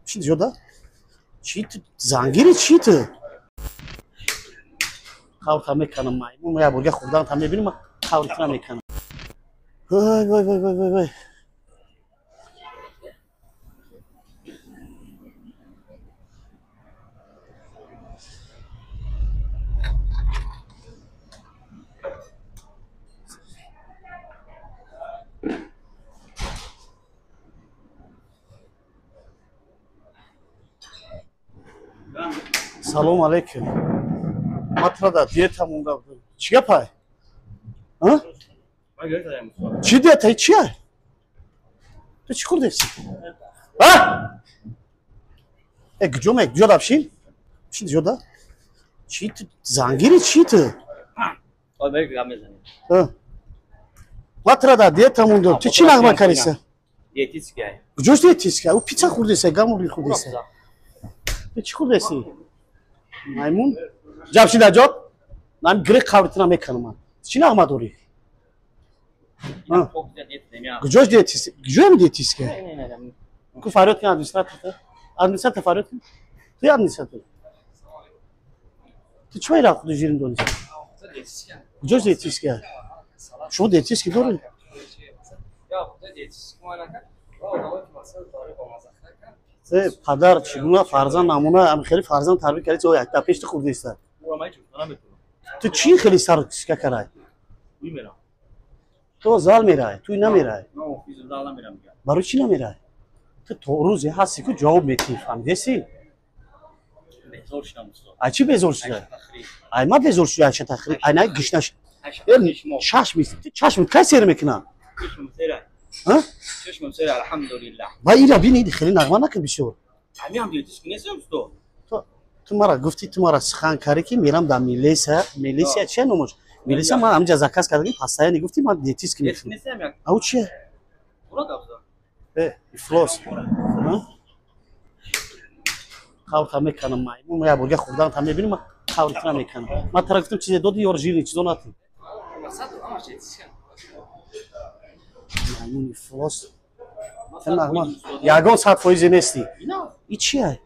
چی جدا؟ چی تو زنگیری چی تو؟ خاورت میکنم میمون یا برگه خوردن تا میبینیم خاورت نمیکنم. وای وای وای وای وای. سلام علیکم. مطرح دا دیت هم اونجا بود. چیه پای؟ ها؟ چی دیت چیه؟ تو چی خوردیسی؟ ها؟ گجوم گجود افشین؟ چی جدا؟ چی تو زنگیری چی تو؟ آه برای گام بزنیم. ها؟ مطرح دا دیت هم اونجا. تو چی نگم کاریسه؟ دیتیست که. گجوش دیتیست که. او پیتزا خوردیسه، گاموری خوردیسه. تو چی خوردیسی؟ مایمون؟ جابشی داجات؟ من گریک خاورت نمیکنم. چی نگم دوری؟ خوب دیت نمیاد. گجوش دیتیست. گجوم دیتیست که. نه. کو فاروت کنه ادمنستراتور. ادمنستراتور فاروت. تو ادمنستراتور. تو چه میرا خود جیرین دونی؟ گجوش دیتیست که. شو دیتیست که دوری؟ یا خود دیتیست که مانا کرد. مثلا پدر چگونه فرزند نمونه هم خیلی فرزند تربیت کردی تو یک تپیش تو خوردیست. تو چی خیلی سر که کرای؟ میرم. تو زال میرای، تو نمیرای. نه فیز زال نمیرم. برای چی نمیرای؟ تو روزی هستی که جواب میدی فهمیدی؟ بزرگ شدم استاد. چی بزرگ شده؟ ما بزرگ شده چه تخریب؟ نه گشنش. چشم میست. چشم کی سر میکنه؟ چشم سر. ها؟ چشم سر الحمدلله. با اینا بینی خیلی نغمه نکن بشور. همین دیتیست که نیستم استاد. تو مرا گفتی تو مرا سخن کاری که میرم در میلیسا چه نموش؟ میلیسا من همجا زکاس کردم پاسای نگفتی من دیتیست که نیستم یک. او چیه؟ برو دابزا. افلاس. ها؟ خاورت میکنم میمون یا برگه خوردن تا میبینیم خاورت نمیکنم. من ترکتم چیز دو دیور جیری چیزو ناتی. میمون افلاس. یگان ساعت فایز نیستی. این چیه؟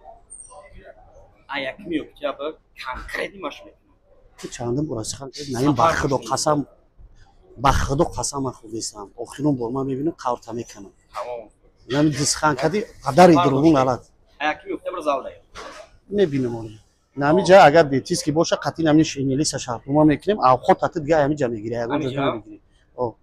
آیا کمیو که با کانکریتی ماش میکنم. تو چندم براش خان نیم بخدا قسم خودیستم. آخرون بار من میبینم خاورت میکنم. تمام. نمی دست خان کردی قدری درون علت. آیا کمیو که برای زال دایم. میبینم اون. نمی جا اگر دیتیست که باشه قطعی نمی شینیلی سشار ما میکنیم. او خود تات دیگه همی جا میگیره. اگر جا میگیری. او.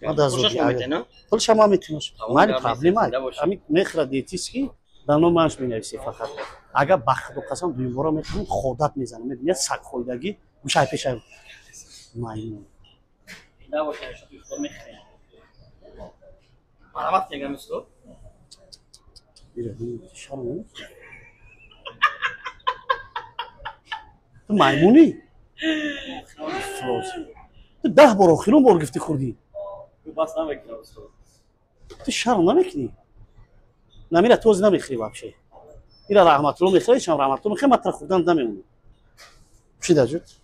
ما دازوی. کل شما میتونیش. مالی پرابلم های. امی میخرد دیتیست کی دانو ماش مینویسی فقط. اگر بخدا قسم دویم بارا میکنم خودت میزنم. میدونی سگ خویدگی میشه پیشه. مایمون. نه باشه شدی خود میخریم. مرامت میگم استاد. بیرون شرمون. تو مایمونی؟ فلوس. تو 10 بار آخرون بار گفتی خوردی. تو باس نمیکنم استاد. تو شرم نمیکنی؟ نمیره توز نمیخری بابشه. میره رحمت رو میخری شام رحمت رو میخری مطرح خوردن نمیمونه. چی داشت؟